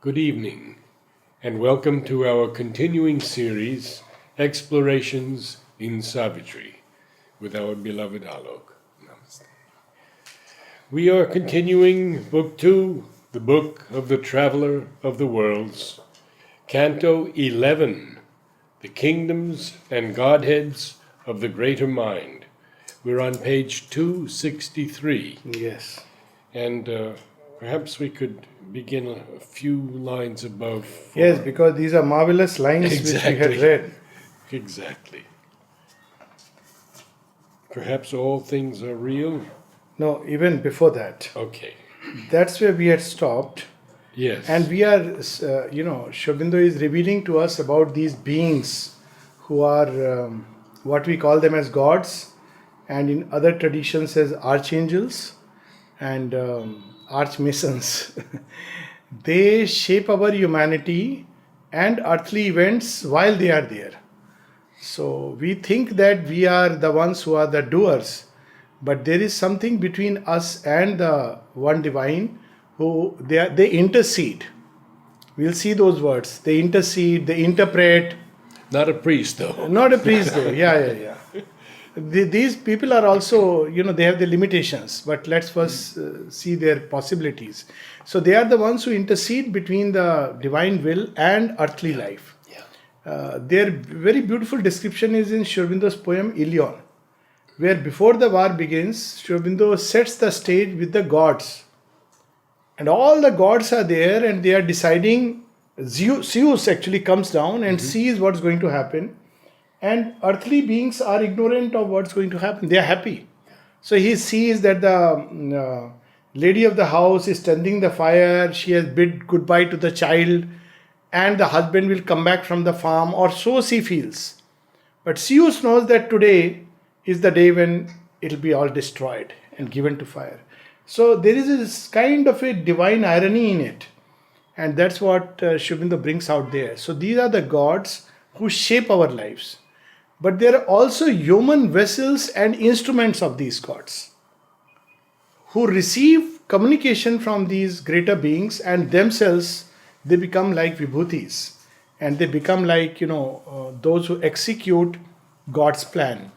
Good evening, and welcome to our continuing series, Explorations in Savitri, with our beloved Alok. Namaste. We are continuing Book 2, the Book of the Traveler of the Worlds, Canto 11, The Kingdoms and Godheads of the Greater Mind. We're on page 263. Yes. And perhaps we could begin a few lines above. Yes, because these are marvelous lines which we had read. Exactly. Perhaps all things are real? No, even before that. Okay. That's where we had stopped. Yes. And we are, Shobindo is revealing to us about these beings who are what we call them as gods, and in other traditions as archangels and archmasons. They shape our humanity and earthly events while they are there. So we think that we are the ones who are the doers, but there is something between us and the one divine who they intercede. We'll see those words. They intercede, they interpret. Not a priest, though. Not a priest, though. Yeah. These people are also, they have their limitations, but let's first see their possibilities. So they are the ones who intercede between the divine will and earthly life. Their very beautiful description is in Sri Aurobindo's poem Ilion, where before the war begins, Sri Aurobindo sets the stage with the gods. And all the gods are there and they are deciding. Zeus actually comes down and sees what's going to happen. And earthly beings are ignorant of what's going to happen. They are happy. So he sees that the lady of the house is tending the fire. She has bid goodbye to the child. And the husband will come back from the farm, or so she feels. But Zeus knows that today is the day when it will be all destroyed and given to fire. So there is this kind of a divine irony in it. And that's what Sri Aurobindo brings out there. So these are the gods who shape our lives. But there are also human vessels and instruments of these gods who receive communication from these greater beings, and themselves they become like vibhutis, and they become like, those who execute God's plan.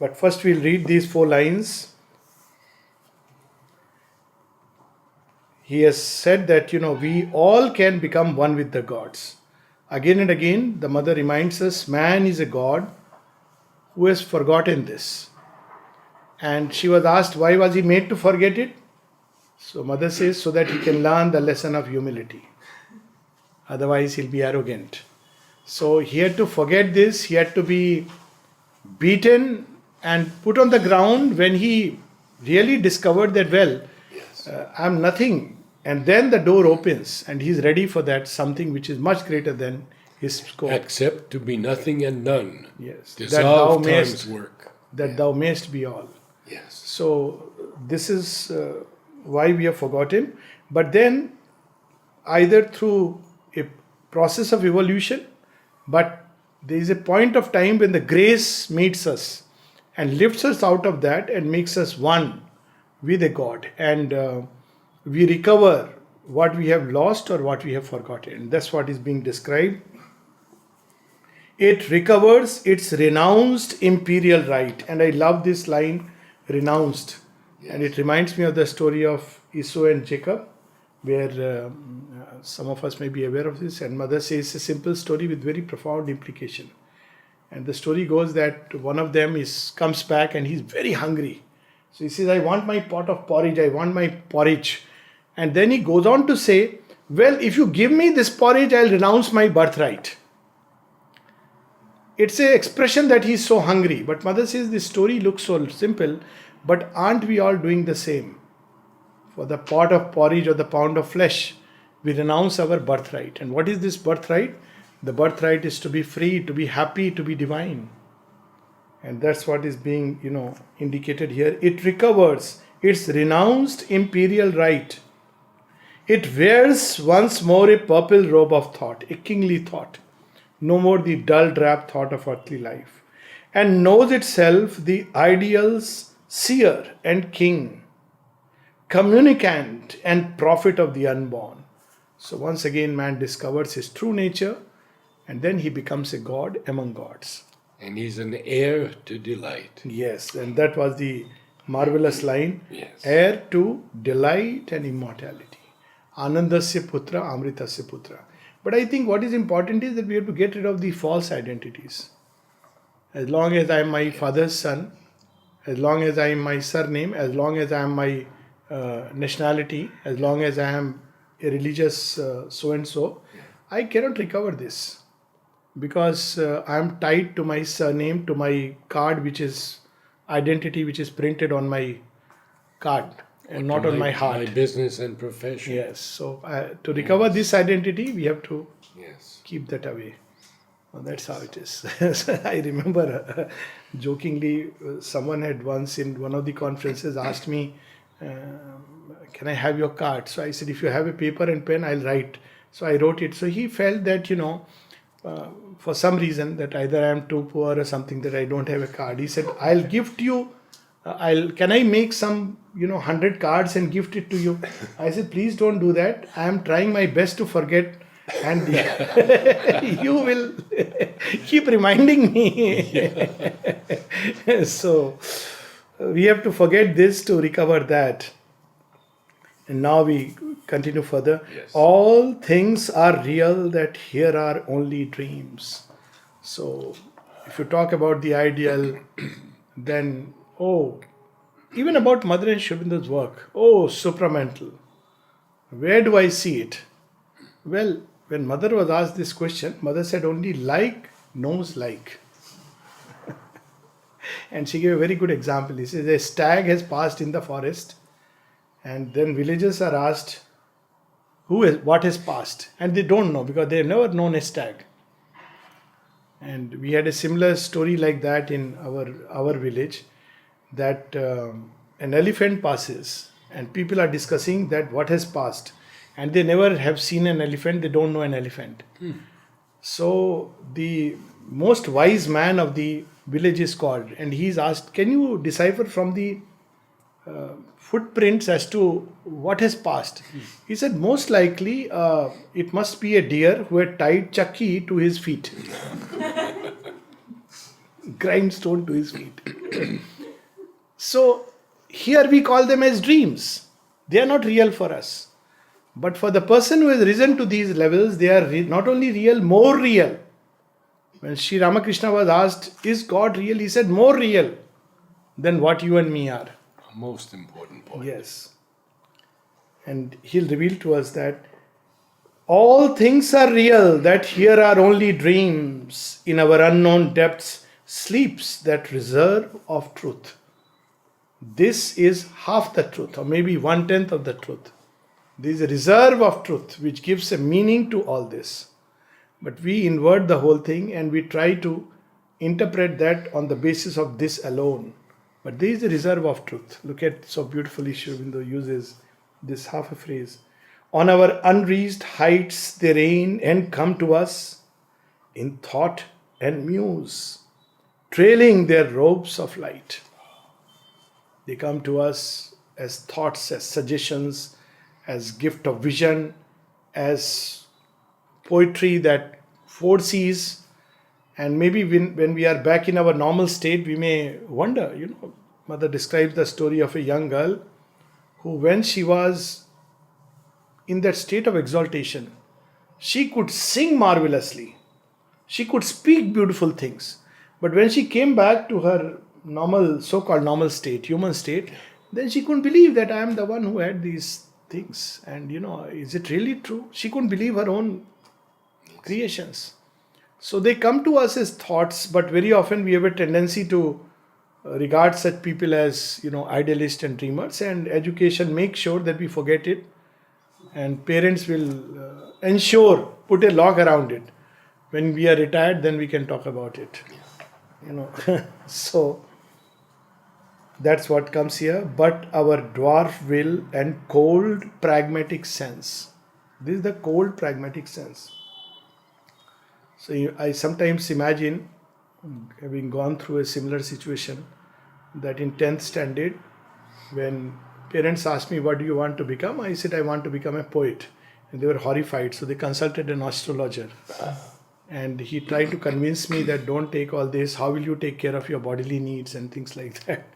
But first we'll read these 4 lines. He has said that, we all can become one with the gods. Again and again, the mother reminds us, man is a god who has forgotten this. And she was asked, why was he made to forget it? So mother says, so that he can learn the lesson of humility. Otherwise, he'll be arrogant. So he had to forget this. He had to be beaten and put on the ground when he really discovered that, I'm nothing. And then the door opens and he's ready for that something which is much greater than his scope. Except to be nothing and none. Yes. Dissolve time's work. That thou mayest be all. Yes. So this is why we have forgotten. But then either through a process of evolution, but there is a point of time when the grace meets us and lifts us out of that and makes us one with a God. And we recover what we have lost or what we have forgotten. That's what is being described. It recovers its renounced imperial right. And I love this line, renounced. Yes. And it reminds me of the story of Esau and Jacob, where some of us may be aware of this. And mother says a simple story with very profound implication. And the story goes that one of them comes back and he's very hungry. So he says, I want my pot of porridge, I want my porridge. And then he goes on to say, well, if you give me this porridge, I'll renounce my birthright. It's an expression that he's so hungry. But mother says this story looks so simple, but aren't we all doing the same? For the pot of porridge or the pound of flesh, we renounce our birthright. And what is this birthright? The birthright is to be free, to be happy, to be divine. And that's what is being, indicated here. It recovers its renounced imperial right. It wears once more a purple robe of thought, a kingly thought. No more the dull drab thought of earthly life. And knows itself the ideal's seer and king. communicant and prophet of the unborn. So once again, man discovers his true nature, and then he becomes a god among gods. And he's an heir to delight. Yes, and that was the marvelous line. Yes. Heir to delight and immortality. Anandasya putra, amritasya putra. But I think what is important is that we have to get rid of the false identities. As long as I am my father's son, as long as I am my surname, as long as I am my nationality, as long as I am a religious so-and-so, I cannot recover this. Because I am tied to my surname, to my card, which is identity, which is printed on my card and not on my heart. My business and profession. Yes. So to recover this identity, we have to keep that away. Well, that's how it is. I remember jokingly, someone had once in one of the conferences asked me, can I have your card? So I said, if you have a paper and pen, I'll write. So I wrote it. So he felt that, for some reason that either I am too poor or something that I don't have a card. He said, I'll gift you, can I make some, 100 cards and gift it to you? I said, please don't do that. I am trying my best to forget and you will keep reminding me. So we have to forget this to recover that. And now we continue further. Yes. All things are real that here are only dreams. So if you talk about the ideal, then, even about Mother and Shobinder's work, supramental. Where do I see it? Well, when Mother was asked this question, Mother said only like knows like. And she gave a very good example. He says, a stag has passed in the forest, and then villagers are asked, what has passed? And they don't know because they have never known a stag. And we had a similar story like that in our village, that an elephant passes and people are discussing that what has passed. And they never have seen an elephant, they don't know an elephant. So the most wise man of the village is called, and he is asked, can you decipher from the footprints as to what has passed? He said, most likely it must be a deer who had tied chakki to his feet. Grindstone to his feet. So here we call them as dreams. They are not real for us. But for the person who has risen to these levels, they are not only real, more real. When Sri Ramakrishna was asked, is God real? He said, more real than what you and me are. Most important point. Yes. And he'll reveal to us that all things are real, that here are only dreams. In our unknown depths sleeps that reserve of truth. This is half the truth, or maybe 1/10 of the truth. There is a reserve of truth which gives a meaning to all this. But we invert the whole thing and we try to interpret that on the basis of this alone. But there is a reserve of truth. Look at so beautifully Sri Aurobindo uses this half a phrase. On our unreached heights they reign and come to us in thought and muse, trailing their robes of light. They come to us as thoughts, as suggestions, as gift of vision, as poetry that foresees. And maybe when we are back in our normal state, we may wonder, Mother describes the story of a young girl who, when she was in that state of exaltation, she could sing marvelously. She could speak beautiful things. But when she came back to her normal, so-called normal state, human state, then she couldn't believe that I am the one who had these things. And, is it really true? She couldn't believe her own creations. So they come to us as thoughts, but very often we have a tendency to regard such people as, idealists and dreamers, and education makes sure that we forget it, and parents will put a lock around it. When we are retired, then we can talk about it. So that's what comes here. But our dwarf will and cold pragmatic sense. This is the cold pragmatic sense. So I sometimes imagine, having gone through a similar situation, that in 10th standard, when parents asked me, what do you want to become? I said, I want to become a poet. And they were horrified. So they consulted an astrologer. And he tried to convince me that don't take all this. How will you take care of your bodily needs and things like that?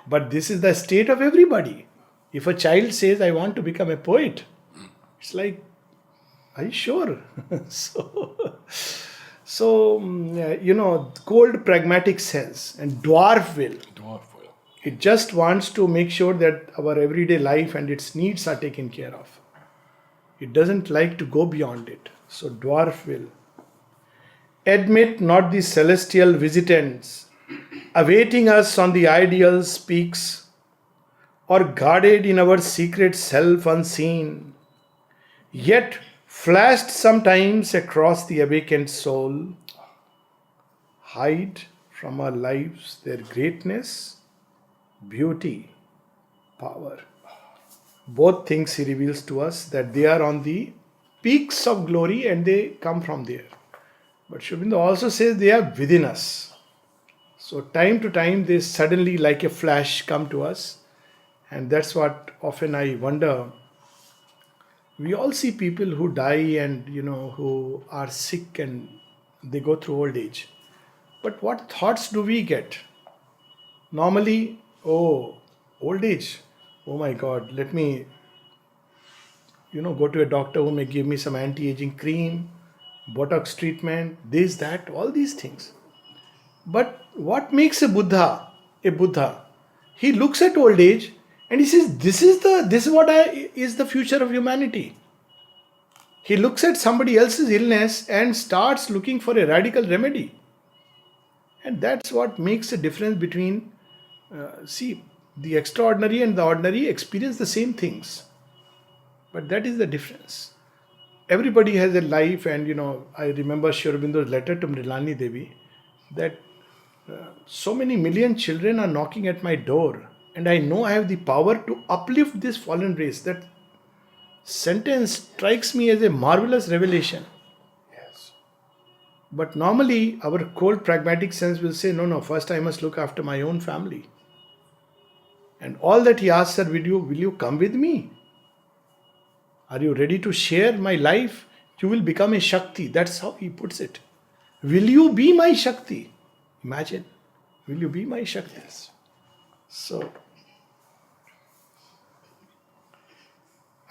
But this is the state of everybody. If a child says, I want to become a poet, it's like, are you sure? Cold pragmatic sense and dwarf will. It just wants to make sure that our everyday life and its needs are taken care of. It doesn't like to go beyond it. So dwarf will. Admit not the celestial visitants, awaiting us on the ideal peaks, or guarded in our secret self unseen, yet flashed sometimes across the awakened soul, hide from our lives their greatness, beauty, power. Both things he reveals to us, that they are on the peaks of glory and they come from there. But Sri Aurobindo also says they are within us. So time to time they suddenly like a flash come to us. And that's what often I wonder. We all see people who die and who are sick and they go through old age. But what thoughts do we get? Normally, old age. Oh my God, let me go to a doctor who may give me some anti-aging cream, Botox treatment, this, that, all these things. But what makes a Buddha? He looks at old age and he says, this is the future of humanity. He looks at somebody else's illness and starts looking for a radical remedy. And that's what makes a difference between, the extraordinary and the ordinary experience the same things. But that is the difference. Everybody has a life, and I remember Sri Aurobindo's letter to Mrilani Devi that so many million children are knocking at my door, and I know I have the power to uplift this fallen race. That sentence strikes me as a marvellous revelation. Yes. But normally our cold pragmatic sense will say, no, first I must look after my own family. And all that he asks her, will you come with me? Are you ready to share my life? You will become a Shakti. That's how he puts it. Will you be my Shakti? Imagine. Will you be my Shakti? Yes. So,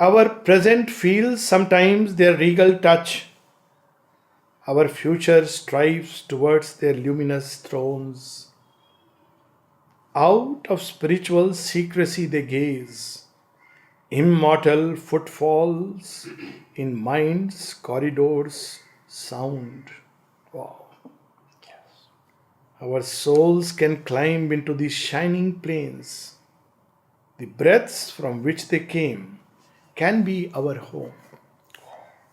our present feels sometimes their regal touch. Our future strives towards their luminous thrones. Out of spiritual secrecy they gaze. Immortal footfalls in mind's corridors sound. Wow. Yes. Our souls can climb into these shining plains. The breaths from which they came can be our home.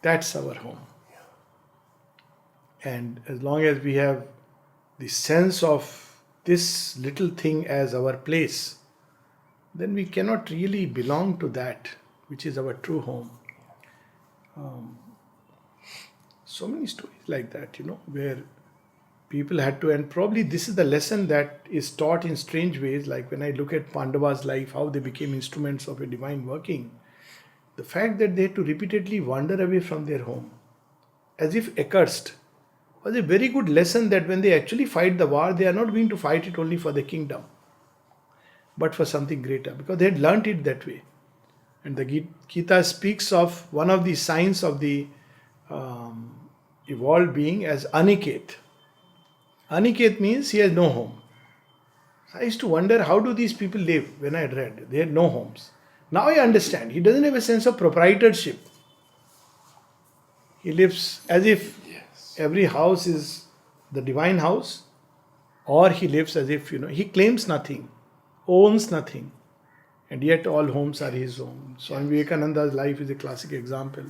That's our home. And as long as we have the sense of this little thing as our place, then we cannot really belong to that which is our true home. So many stories like that, where people had to, and probably this is the lesson that is taught in strange ways, like when I look at Pandava's life, how they became instruments of a divine working. The fact that they had to repeatedly wander away from their home, as if accursed, was a very good lesson that when they actually fight the war, they are not going to fight it only for the kingdom, but for something greater, because they had learnt it that way. And the Gita speaks of one of the signs of the evolved being as Aniket. Aniket means he has no home. So I used to wonder, how do these people live? When I had read, they had no homes. Now I understand. He doesn't have a sense of proprietorship. He lives as if every house is the divine house, or he lives as if, he claims nothing, owns nothing, and yet all homes are his own. Swami Vivekananda's life is a classic example.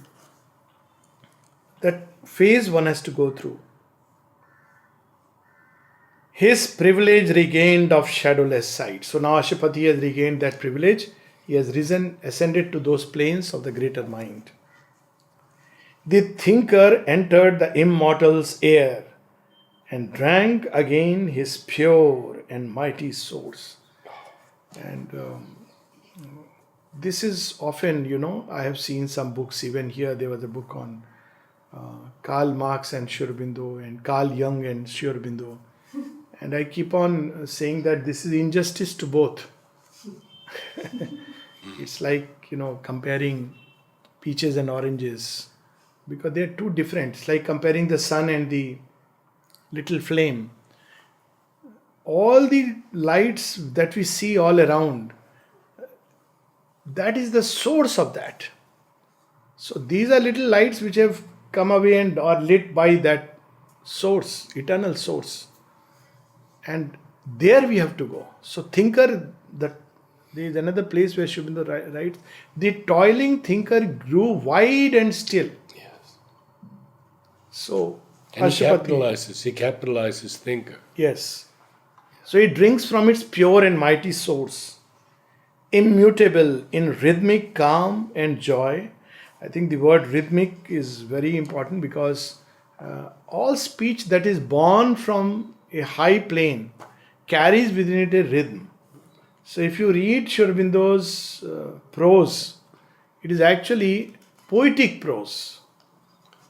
That phase one has to go through. His privilege regained of shadowless sight. So now Ashapati has regained that privilege. He has risen, ascended to those planes of the greater mind. The thinker entered the immortal's air and drank again his pure and mighty source. And This is often, I have seen some books, even here there was a book on Karl Marx and Sri Aurobindo and Carl Jung and Sri Aurobindo. And I keep on saying that this is injustice to both. It's like, comparing peaches and oranges, because they are too different. It's like comparing the sun and the little flame. All the lights that we see all around, that is the source of that. So these are little lights which have come away and are lit by that source, eternal source. And there we have to go. So thinker, there is another place where Shubindu writes, the toiling thinker grew wide and still. Yes. So And he capitalizes thinker. Yes. So it drinks from its pure and mighty source, immutable in rhythmic calm and joy. I think the word rhythmic is very important, because all speech that is born from a high plane carries within it a rhythm. So if you read Sri Aurobindo's prose, it is actually poetic prose.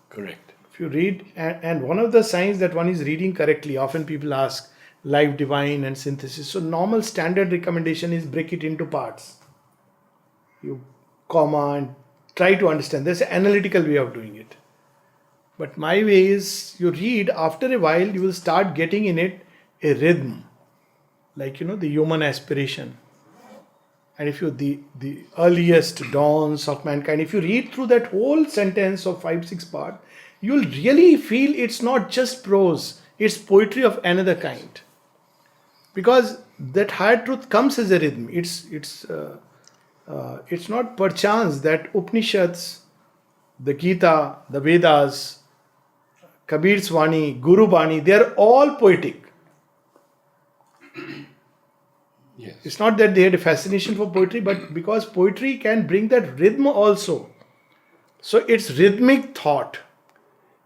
Correct. If you read, and one of the signs that one is reading correctly, often people ask, life divine and synthesis. So normal standard recommendation is break it into parts. You comma and try to understand. There's an analytical way of doing it. But my way is, you read, after a while you will start getting in it a rhythm. Like, the human aspiration. And if you, the earliest dawns of mankind, if you read through that whole sentence of 5-6 parts, you'll really feel it's not just prose, it's poetry of another kind. Because that higher truth comes as a rhythm. It's not perchance that Upanishads, the Gita, the Vedas, Kabir's Vani, Guru Bani, they are all poetic. Yes. It's not that they had a fascination for poetry, but because poetry can bring that rhythm also. So it's rhythmic thought.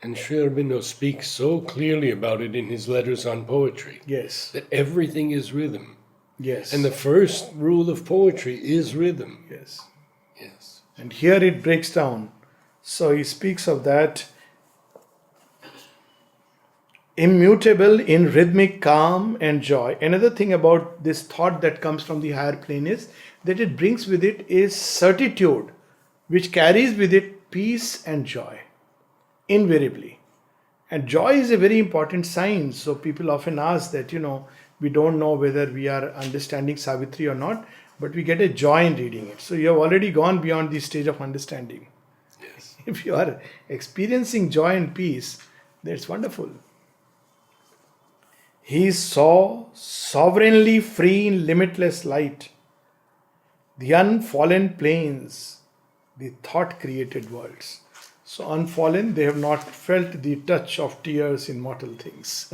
And Sri Aurobindo speaks so clearly about it in his letters on poetry. Yes. That everything is rhythm. Yes. And the first rule of poetry is rhythm. Yes. Yes. And here it breaks down. So he speaks of that. Immutable in rhythmic calm and joy. Another thing about this thought that comes from the higher plane is that it brings with it a certitude which carries with it peace and joy. Invariably. And joy is a very important sign. So people often ask that, we don't know whether we are understanding Savitri or not, but we get a joy in reading it. So you have already gone beyond the stage of understanding. Yes. If you are experiencing joy and peace, that's wonderful. He saw sovereignly free in limitless light the unfallen planes, the thought created worlds. So unfallen, they have not felt the touch of tears in mortal things.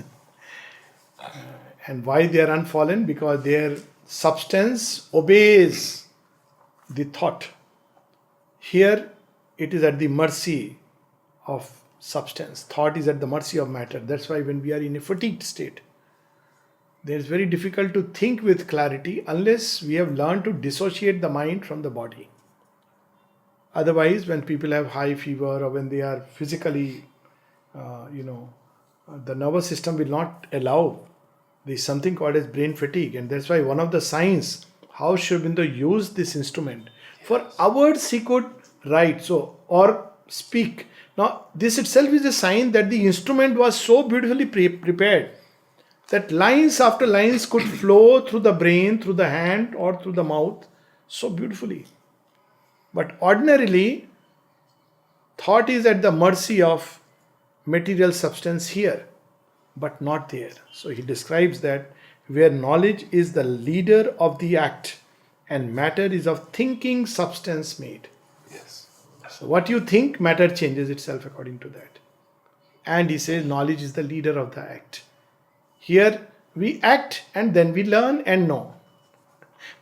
And why they are unfallen? Because their substance obeys the thought. Here, it is at the mercy of substance. Thought is at the mercy of matter. That's why when we are in a fatigued state, then it's very difficult to think with clarity unless we have learned to dissociate the mind from the body. Otherwise, when people have high fever or when they are physically, the nervous system will not allow. There is something called as brain fatigue, and that's why one of the signs how Sri Aurobindo used this instrument. For hours he could write or speak. Now, this itself is a sign that the instrument was so beautifully prepared that lines after lines could flow through the brain, through the hand, or through the mouth so beautifully. But ordinarily, thought is at the mercy of material substance here, but not there. So he describes that where knowledge is the leader of the act and matter is of thinking substance made. Yes. So what you think, matter changes itself according to that. And he says knowledge is the leader of the act. Here we act and then we learn and know.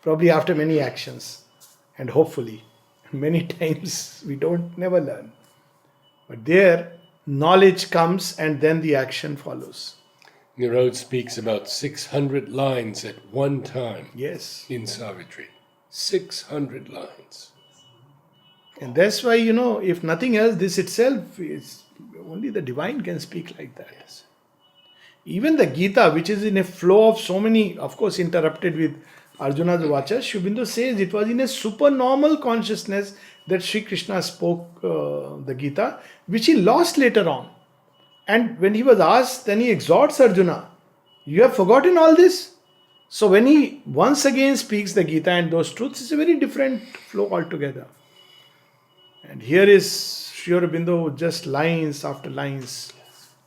Probably after many actions, and hopefully many times we never learn. But there knowledge comes and then the action follows. Nirod speaks about 600 lines at one time Yes. in Savitri. 600 lines. And that's why, if nothing else, this itself is only the divine can speak like that. Yes. Even the Gita, which is in a flow of so many, of course, interrupted with Arjuna's Vacha, Shubindu says it was in a supernormal consciousness that Sri Krishna spoke the Gita, which he lost later on. And when he was asked, then he exhorts Arjuna, you have forgotten all this? So when he once again speaks the Gita and those truths, it's a very different flow altogether. And here is Sri Aurobindo, just lines after lines,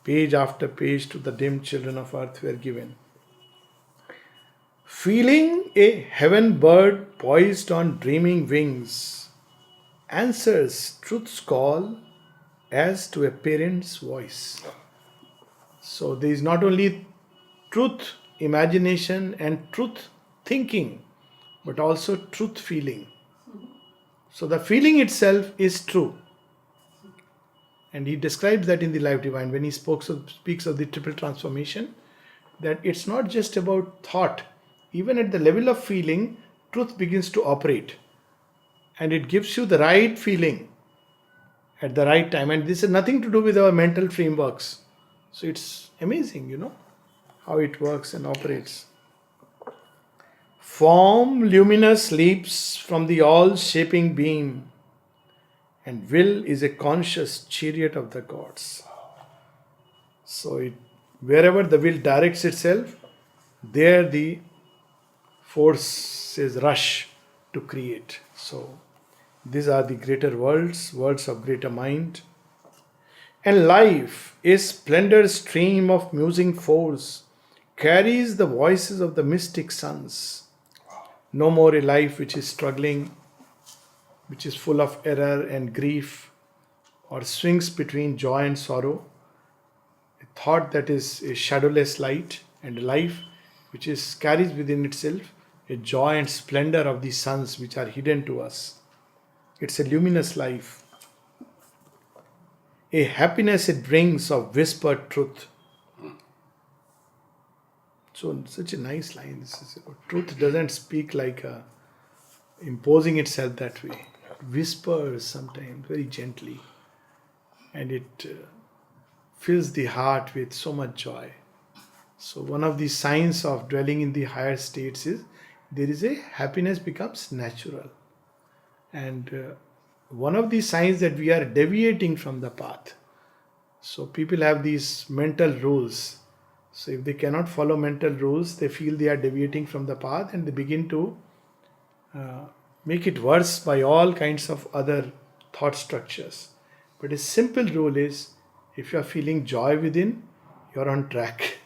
page after page to the dim children of earth were given. Feeling a heaven bird poised on dreaming wings, answers truth's call as to a parent's voice. So there is not only truth imagination and truth thinking, but also truth feeling. So the feeling itself is true. And he describes that in the Life Divine when he speaks of the triple transformation, that it's not just about thought. Even at the level of feeling, truth begins to operate. And it gives you the right feeling at the right time. And this has nothing to do with our mental frameworks. So it's amazing, how it works and operates. Form luminous leaps from the all-shaping beam, and will is a conscious chariot of the gods. So wherever the will directs itself, there the forces rush to create. So these are the greater worlds of greater mind. And life, a splendid stream of musing force, carries the voices of the mystic suns. No more a life which is struggling, which is full of error and grief, or swings between joy and sorrow. A thought that is a shadowless light, and a life which carries within itself a joy and splendor of the suns which are hidden to us. It's a luminous life. A happiness it brings of whispered truth. So such a nice line. This is truth doesn't speak like imposing itself that way. It whispers sometimes very gently, and it fills the heart with so much joy. So one of the signs of dwelling in the higher states is there is a happiness becomes natural, and one of the signs that we are deviating from the path. So people have these mental rules. So if they cannot follow mental rules, they feel they are deviating from the path, and they begin to make it worse by all kinds of other thought structures. But a simple rule is, if you are feeling joy within, you are on track.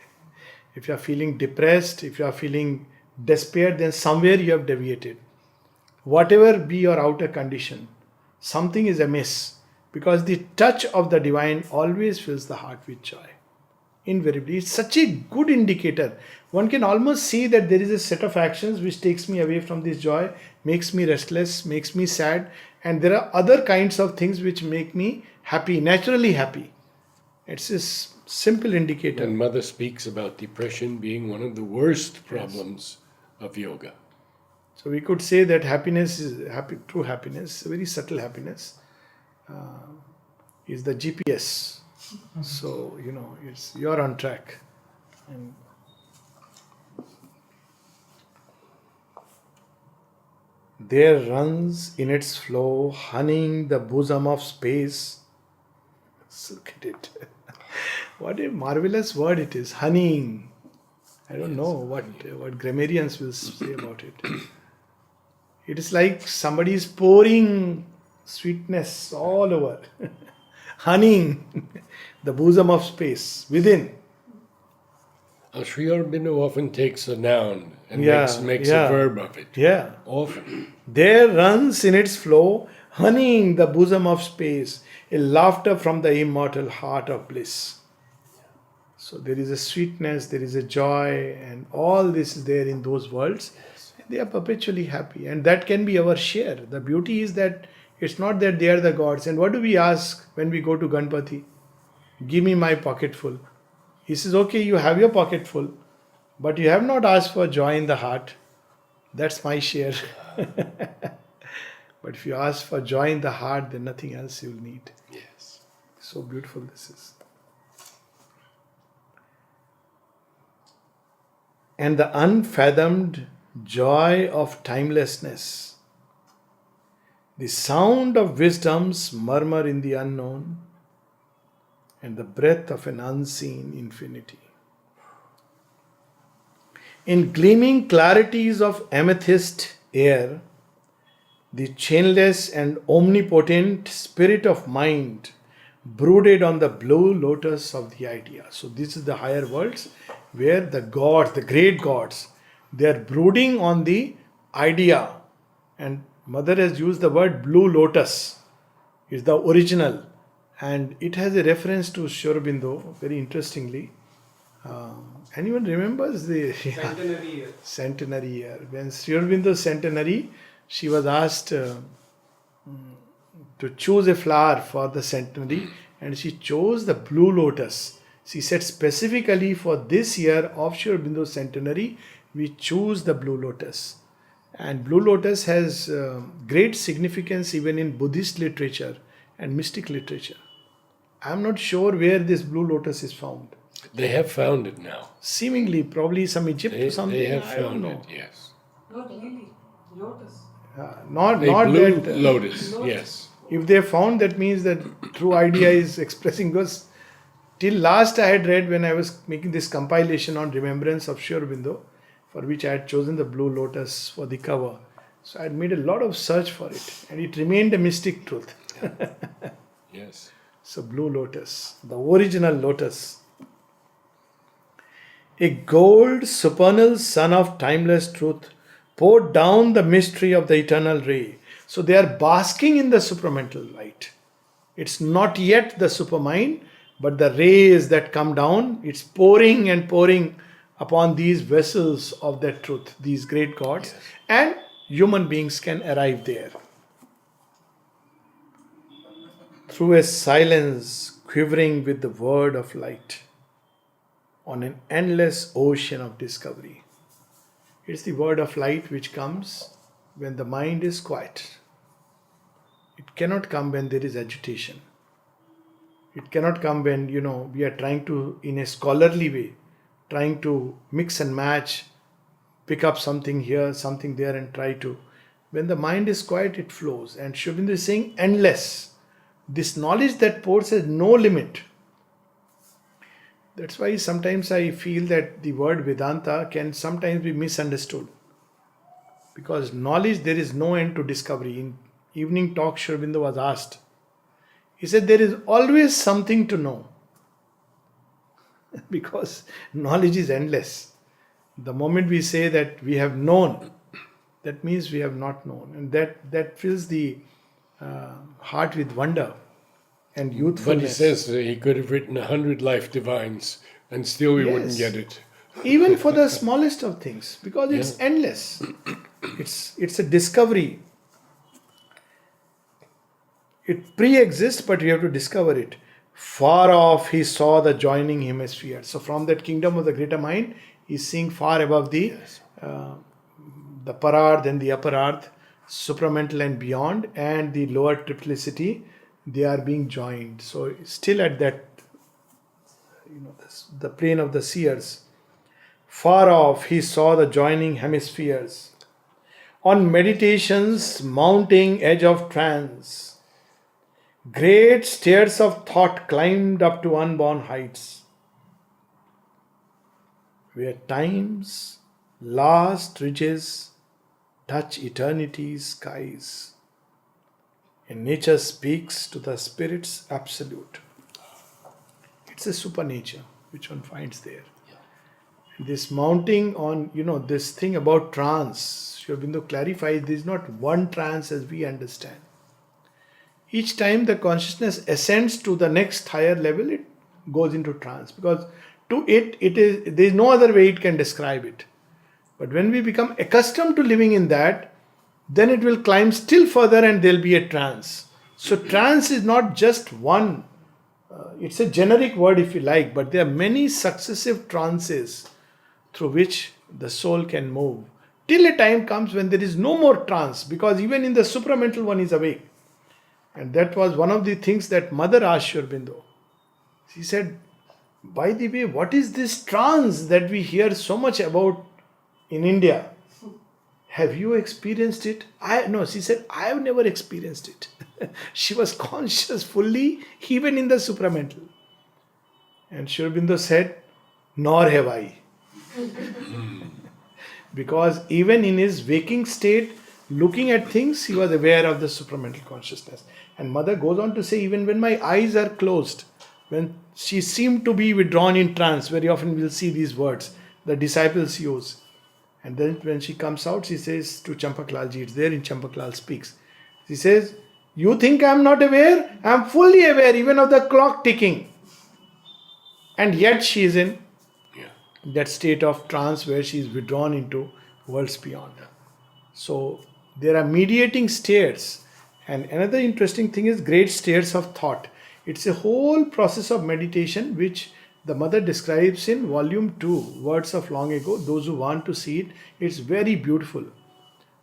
If you are feeling depressed, if you are feeling despair, then somewhere you have deviated. Whatever be your outer condition, something is amiss, because the touch of the divine always fills the heart with joy. Invariably, it's such a good indicator. One can almost see that there is a set of actions which takes me away from this joy, makes me restless, makes me sad, and there are other kinds of things which make me happy, naturally happy. It's a simple indicator. And Mother speaks about depression being one of the worst problems of yoga. So we could say that happiness is true happiness, very subtle happiness, is the GPS. So, you're on track. And there runs in its flow, honeying the bosom of space. Look at it. What a marvelous word it is, honeying. I don't know what grammarians will say about it. It is like somebody is pouring sweetness all over. Honeying the bosom of space within. Sri Aurobindo often takes a noun and makes a verb of it. Yeah. Often. There runs in its flow, honeying the bosom of space, a laughter from the immortal heart of bliss. So there is a sweetness, there is a joy, and all this is there in those worlds. They are perpetually happy, and that can be our share. The beauty is that it's not that they are the gods. And what do we ask when we go to Ganpati? Give me my pocket full. He says, okay, you have your pocket full, but you have not asked for joy in the heart. That's my share. But if you ask for joy in the heart, then nothing else you'll need. Yes. So beautiful this is. And the unfathomed joy of timelessness, the sound of wisdom's murmur in the unknown, and the breath of an unseen infinity. In gleaming clarities of amethyst air, the chainless and omnipotent spirit of mind brooded on the blue lotus of the idea. So this is the higher worlds where the gods, the great gods, they are brooding on the idea. And Mother has used the word blue lotus. It's the original. And it has a reference to Sri Aurobindo, very interestingly. Anyone remembers the Centenary year. centenary year? When Sri Aurobindo's centenary, she was asked to choose a flower for the centenary, and she chose the blue lotus. She said specifically for this year of Sri Aurobindo's centenary, we choose the blue lotus. And blue lotus has great significance even in Buddhist literature and mystic literature. I'm not sure where this blue lotus is found. They have found it now. Seemingly, probably some Egypt or something. They have I don't found know. it, yes. Not lily, lotus. Not A blue that. lotus, yes. If they found, that means that true idea is expressing. Because till last I had read when I was making this compilation on remembrance of Sri Aurobindo, for which I had chosen the blue lotus for the cover. So I had made a lot of search for it, and it remained a mystic truth. Yes. So blue lotus, the original lotus. A gold supernal sun of timeless truth poured down the mystery of the eternal ray. So they are basking in the supramental light. It's not yet the supermind, but the rays that come down, it's pouring and pouring upon these vessels of that truth, these great gods, and human beings can arrive there. Through a silence quivering with the word of light, on an endless ocean of discovery. It's the word of light which comes when the mind is quiet. It cannot come when there is agitation. It cannot come when, we are trying to, in a scholarly way, trying to mix and match, pick up something here, something there, and try to. When the mind is quiet, it flows. And Sri Aurobindo is saying endless. This knowledge that pours has no limit. That's why sometimes I feel that the word Vedanta can sometimes be misunderstood. Because knowledge, there is no end to discovery. In evening talk, Sri Aurobindo was asked. He said there is always something to know. Because knowledge is endless. The moment we say that we have known, that means we have not known. And that fills the heart with wonder and youthfulness. But he says that he could have written 100 life divines and still we wouldn't get it. Even for the smallest of things, because it's endless. It's a discovery. It pre-exists, but you have to discover it. Far off, he saw the joining hemispheres. So from that kingdom of the greater mind, he's seeing far above the pararth and the upper earth, supramental and beyond, and the lower triplicity. They are being joined. So still at that, the plane of the seers. Far off, he saw the joining hemispheres. On meditation's mounting edge of trance, great stairs of thought climbed up to unborn heights, where time's last ridges touch eternity's skies, and nature speaks to the spirit's absolute. It's a supernature which one finds there. This mounting on, this thing about trance, Sri Aurobindo clarifies, there is not one trance as we understand. Each time the consciousness ascends to the next higher level, it goes into trance. Because to it is, there is no other way it can describe it. But when we become accustomed to living in that, then it will climb still further and there will be a trance. So trance is not just one, it's a generic word if you like, but there are many successive trances through which the soul can move, till a time comes when there is no more trance, because even in the supramental one is awake. And that was one of the things that Mother asked Sri Aurobindo. She said, by the way, what is this trance that we hear so much about in India? Have you experienced it? No, she said, I have never experienced it. She was conscious fully, even in the supramental. And Sri Aurobindo said, nor have I. Because even in his waking state, looking at things, he was aware of the supramental consciousness. And Mother goes on to say, even when my eyes are closed, when she seemed to be withdrawn in trance, very often we'll see these words the disciples use. And then when she comes out, she says to Champaklalji, it's there in Champaklal Speaks. She says, you think I'm not aware? I'm fully aware even of the clock ticking. And yet she is in that state of trance where she is withdrawn into worlds beyond. So there are mediating states. And another interesting thing is great states of thought. It's a whole process of meditation which the Mother describes in volume 2, Words of Long Ago. Those who want to see it, it's very beautiful.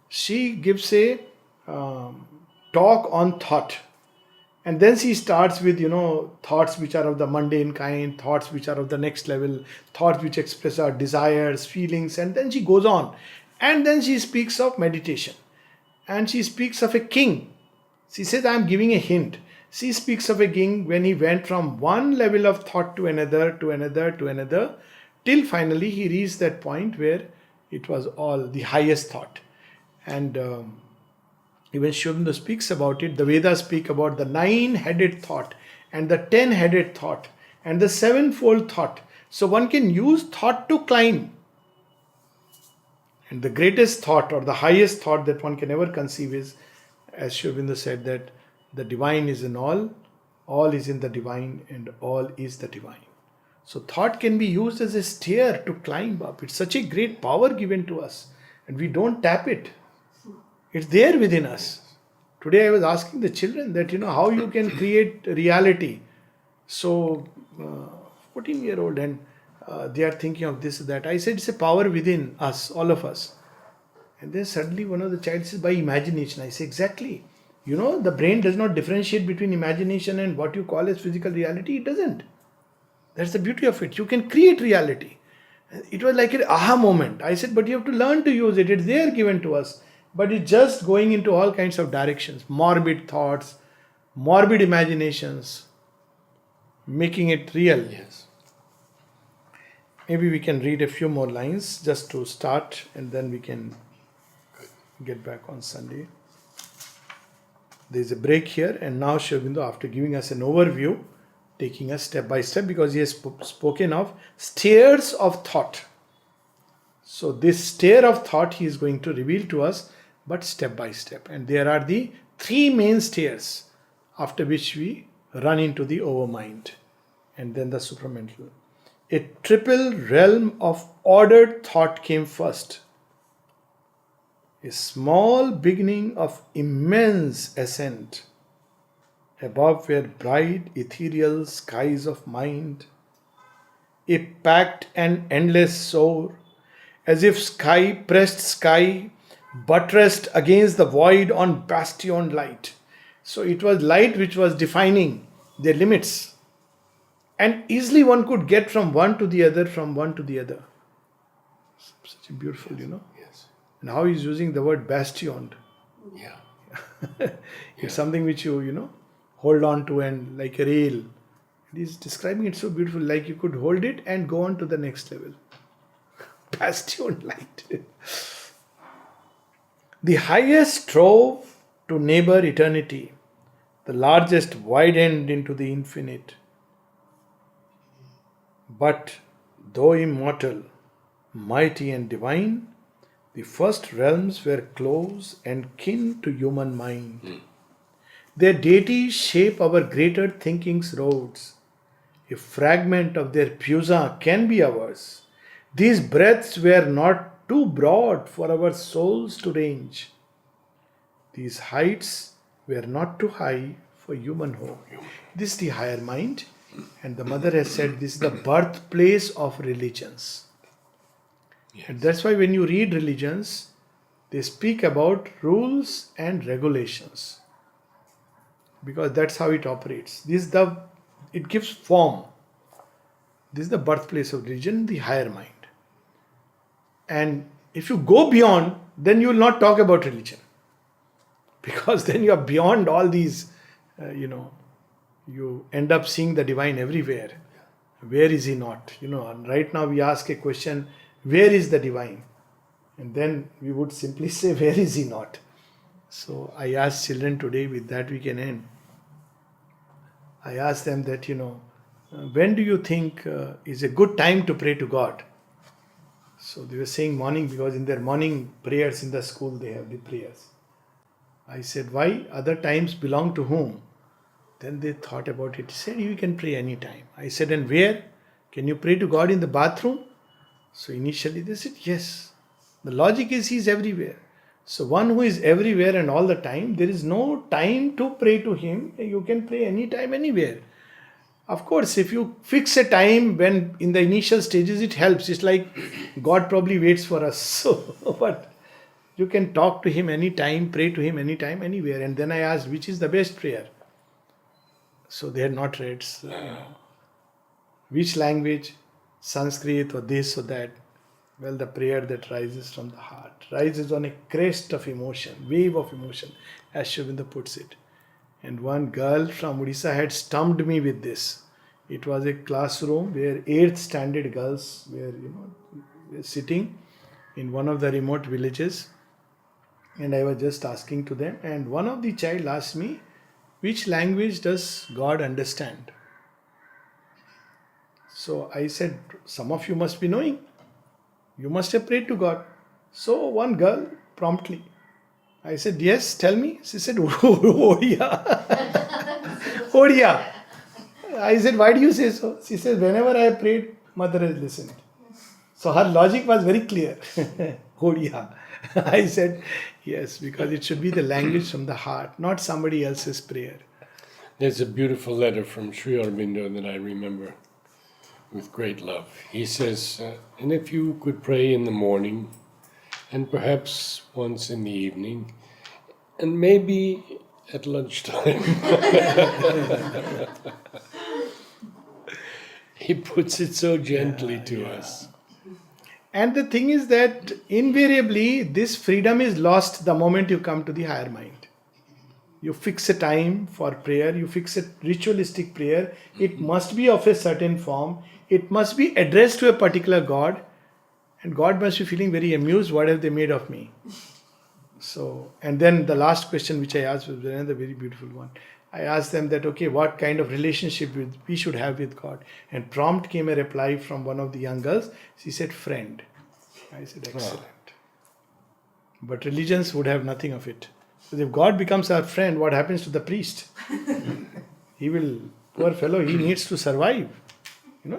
She gives a talk on thought. And then she starts with, thoughts which are of the mundane kind, thoughts which are of the next level, thoughts which express our desires, feelings, and then she goes on. And then she speaks of meditation. And she speaks of a king. She says, I am giving a hint. She speaks of a king when he went from one level of thought to another, to another, to another, till finally he reached that point where it was all the highest thought. And even Sri Aurobindo speaks about it. The Vedas speak about the 9-headed thought and the 10-headed thought and the 7-fold thought. So one can use thought to climb. And the greatest thought or the highest thought that one can ever conceive is, as Sri Aurobindo said, that the divine is in all is in the divine, and all is the divine. So thought can be used as a stair to climb up. It's such a great power given to us, and we don't tap it. It's there within us. Today I was asking the children that, how you can create reality. So, 14-year-old, and they are thinking of this, that. I said, it's a power within us, all of us. And then suddenly one of the child says, by imagination. I say, exactly. The brain does not differentiate between imagination and what you call as physical reality. It doesn't. That's the beauty of it. You can create reality. It was like an aha moment. I said, but you have to learn to use it. It's there given to us. But it's just going into all kinds of directions. Morbid thoughts, morbid imaginations, making it real. Yes. Maybe we can read a few more lines just to start, and then we can get back on Sunday. There is a break here, and now Sri Aurobindo, after giving us an overview, taking us step by step, because he has spoken of stairs of thought. So this stair of thought he is going to reveal to us, but step by step. And there are the 3 main stairs, after which we run into the overmind, and then the supramental. A triple realm of ordered thought came first. A small beginning of immense ascent. Above were bright ethereal skies of mind. A packed and endless soar, as if sky pressed sky, buttressed against the void on bastioned light. So it was light which was defining their limits. And easily one could get from one to the other, from one to the other. Such a beautiful, Yes. And how he's using the word bastioned. Yeah. It's something which you, hold on to, and like a rail. And he's describing it so beautiful, like you could hold it and go on to the next level. Bastioned light. The highest strove to neighbor eternity. The largest widened into the infinite. But though immortal, mighty and divine, the first realms were close and kin to human mind. Their deities shape our greater thinking's roads. A fragment of their puja can be ours. These breadths were not too broad for our souls to range. These heights were not too high for human hope. This is the higher mind, and the Mother has said this is the birthplace of religions. Yes. And that's why when you read religions, They speak about rules and regulations because that's how it operates. It gives form. This is the birthplace of religion, the higher mind. And if you go beyond, then you will not talk about religion. Because then you are beyond all these, you end up seeing the divine everywhere. Where is he not? And right now we ask a question, where is the divine? And then we would simply say, where is he not? So I ask children today, with that we can end. I ask them that, when do you think is a good time to pray to God? So they were saying morning, because in their morning prayers in the school they have the prayers. I said, why? Other times belong to whom? Then they thought about it. He said, you can pray anytime. I said, and where? Can you pray to God in the bathroom? So initially they said, yes. The logic is he is everywhere. So one who is everywhere and all the time, there is no time to pray to him. You can pray anytime, anywhere. Of course, if you fix a time when in the initial stages, it helps. It's like God probably waits for us. So, but you can talk to him anytime, pray to him anytime, anywhere. And then I asked, which is the best prayer? So they had not read, which language, Sanskrit or this or that. Well, the prayer that rises from the heart, rises on a crest of emotion, wave of emotion, as Shobinda puts it. And one girl from Odisha had stumped me with this. It was a classroom where 8th standard girls were sitting in one of the remote villages. And I was just asking to them. And one of the child asked me, which language does God understand? So I said, some of you must be knowing. You must have prayed to God. So one girl promptly, I said, yes, tell me. She said, Odia. Odia. I said, why do you say so? She said, whenever I prayed, mother has listened. So her logic was very clear. Odia. I said, yes, because it should be the language from the heart, not somebody else's prayer. There's a beautiful letter from Sri Aurobindo that I remember with great love. He says, and if you could pray in the morning, and perhaps once in the evening, and maybe at lunchtime. He puts it so gently to us. And the thing is that invariably this freedom is lost the moment you come to the higher mind. You fix a time for prayer, you fix a ritualistic prayer, it must be of a certain form, it must be addressed to a particular God, and God must be feeling very amused, what have they made of me? So, and then the last question which I asked was another very beautiful one. I asked them that, okay, what kind of relationship we should have with God? And prompt came a reply from one of the young girls. She said, friend. I said, excellent. But religions would have nothing of it. Because if God becomes our friend, what happens to the priest? He will, poor fellow, he needs to survive.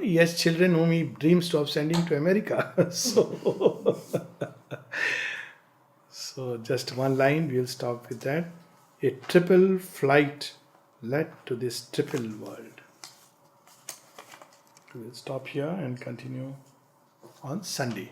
He has children whom he dreams of sending to America. So just one line, we'll stop with that. A triple flight led to this triple world. We'll stop here and continue on Sunday.